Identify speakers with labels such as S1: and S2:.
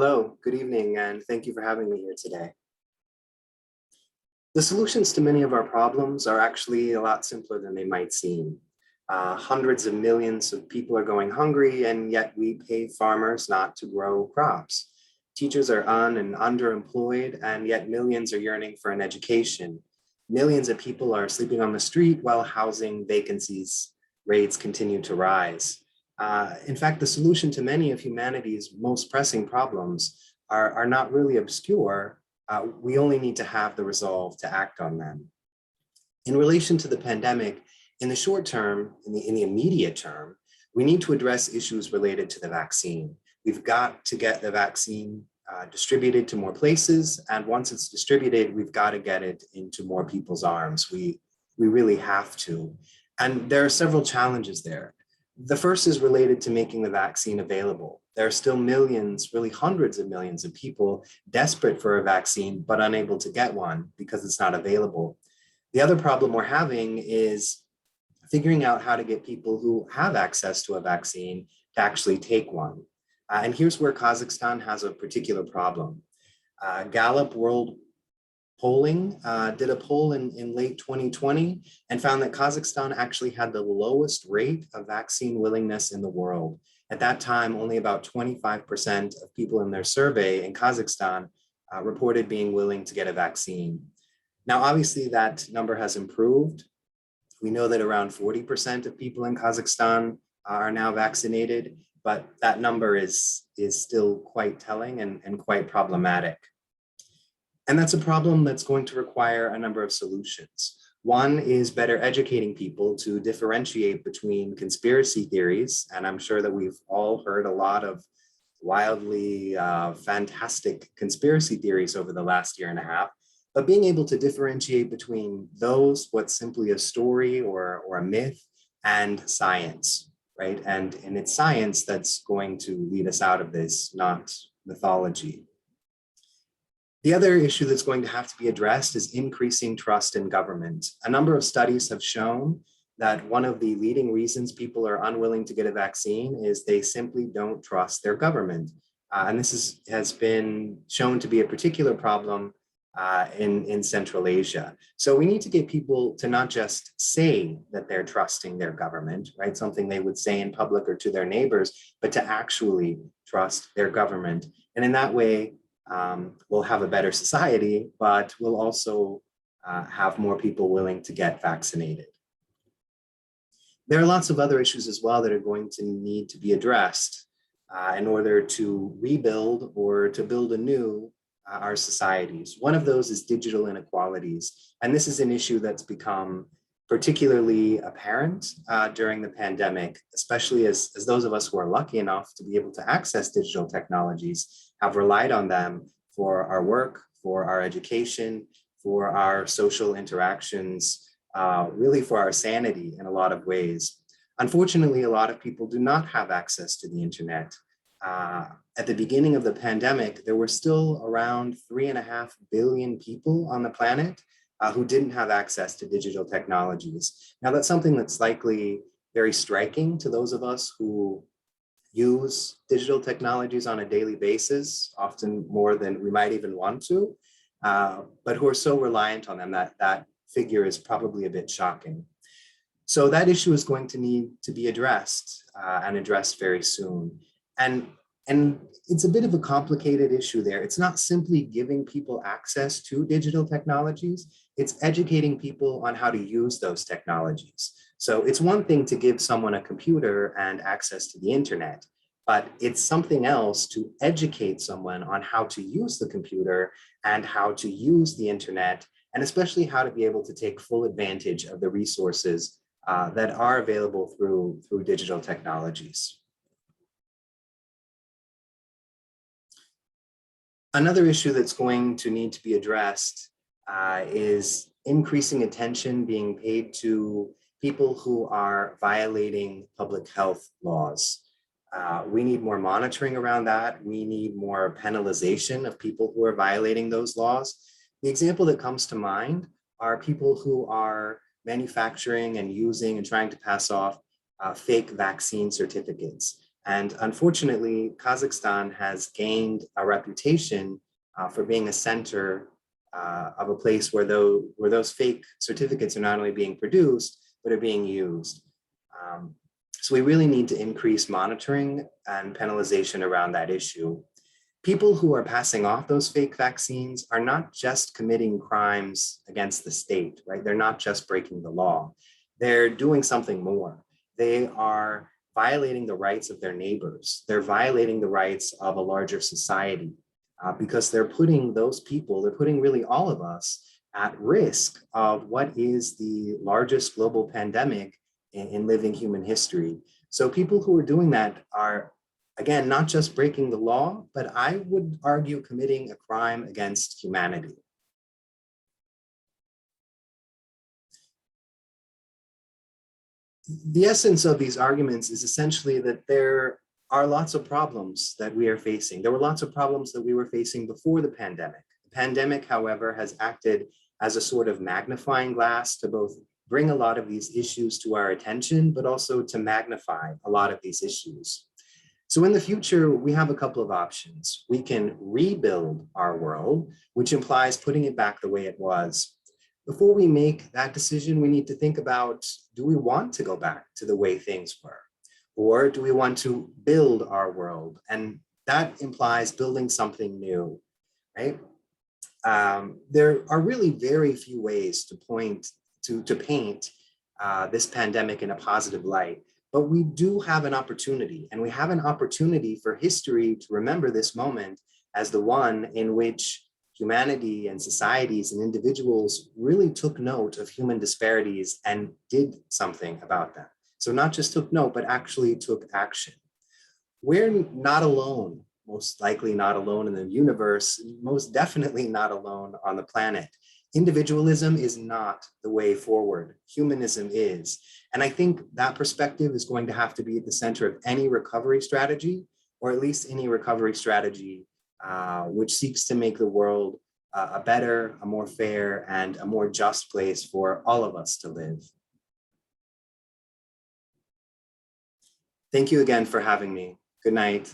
S1: Hello, good evening, and thank you for having me here today. The solutions to many of our problems are actually a lot simpler than they might seem. Hundreds of millions of people are going hungry, and yet we pay farmers not to grow crops. Teachers are and underemployed, and yet millions are yearning for an education. Millions of people are sleeping on the street while housing vacancies rates continue to rise. In fact, the solution to many of humanity's most pressing problems are not really obscure. We only need to have the resolve to act on them. In relation to the pandemic, in the short term, in the immediate term, we need to address issues related to the vaccine. We've got to get the vaccine distributed to more places, and once it's distributed, we've got to get it into more people's arms. We really have to. And there are several challenges there. The first is related to making the vaccine available. There are still millions, really hundreds of millions of people desperate for a vaccine, but unable to get one because it's not available. The other problem we're having is figuring out how to get people who have access to a vaccine to actually take one. And here's where Kazakhstan has a particular problem. Gallup World Polling did a poll in late 2020 and found that Kazakhstan actually had the lowest rate of vaccine willingness in the world. At that time, only about 25% of people in their survey in Kazakhstan reported being willing to get a vaccine. Now, obviously, that number has improved. We know that around 40% of people in Kazakhstan are now vaccinated, but that number is still quite telling and quite problematic. And that's a problem that's going to require a number of solutions. One is better educating people to differentiate between conspiracy theories, and I'm sure that we've all heard a lot of wildly fantastic conspiracy theories over the last year and a half, but being able to differentiate between those, what's simply a story or a myth, and science, right? And it's science that's going to lead us out of this, not mythology. The other issue that's going to have to be addressed is increasing trust in government. A number of studies have shown that one of the leading reasons people are unwilling to get a vaccine is they simply don't trust their government. And this has been shown to be a particular problem in Central Asia. So we need to get people to not just say that they're trusting their government, right? Something they would say in public or to their neighbors, but to actually trust their government. And in that way, we'll have a better society, but we'll also have more people willing to get vaccinated. There are lots of other issues as well that are going to need to be addressed in order to rebuild or to build anew our societies. One of those is digital inequalities. And this is an issue that's become particularly apparent during the pandemic, especially as those of us who are lucky enough to be able to access digital technologies have relied on them for our work, for our education, for our social interactions, really for our sanity in a lot of ways. Unfortunately, a lot of people do not have access to the internet. At the beginning of the pandemic, there were still around 3.5 billion people on the planet who didn't have access to digital technologies. Now, that's something that's likely very striking to those of us who use digital technologies on a daily basis, often more than we might even want to, but who are so reliant on them that figure is probably a bit shocking. So that issue is going to need to be addressed and addressed very soon. And it's a bit of a complicated issue there. It's not simply giving people access to digital technologies, it's educating people on how to use those technologies. So it's one thing to give someone a computer and access to the internet, but it's something else to educate someone on how to use the computer and how to use the internet, and especially how to be able to take full advantage of the resources that are available through digital technologies. Another issue that's going to need to be addressed is increasing attention being paid to people who are violating public health laws. We need more monitoring around that. We need more penalization of people who are violating those laws. The example that comes to mind are people who are manufacturing and using and trying to pass off fake vaccine certificates. And unfortunately, Kazakhstan has gained a reputation for being a center of a place where those fake certificates are not only being produced, but are being used. So we really need to increase monitoring and penalization around that issue. People who are passing off those fake vaccines are not just committing crimes against the state, right? They're not just breaking the law. They're doing something more. They are violating the rights of their neighbors. They're violating the rights of a larger society because they're putting those people, they're putting really all of us at risk of what is the largest global pandemic in living human history. So people who are doing that are, again, not just breaking the law, but I would argue committing a crime against humanity. The essence of these arguments is essentially that there are lots of problems that we are facing. There were lots of problems that we were facing before the pandemic. The pandemic, however, has acted as a sort of magnifying glass to both bring a lot of these issues to our attention, but also to magnify a lot of these issues. So in the future, we have a couple of options. We can rebuild our world, which implies putting it back the way it was. Before we make that decision, we need to think about, do we want to go back to the way things were? Or do we want to build our world? And that implies building something new, right? There are really very few ways to paint this pandemic in a positive light. But we do have an opportunity, and we have an opportunity for history to remember this moment as the one in which humanity and societies and individuals really took note of human disparities and did something about them. So not just took note, but actually took action. We're not alone, most likely not alone in the universe, most definitely not alone on the planet. Individualism is not the way forward. Humanism is. And I think that perspective is going to have to be at the center of any recovery strategy, or at least any recovery strategy which seeks to make the world a better, a more fair, and a more just place for all of us to live. Thank you again for having me. Good night.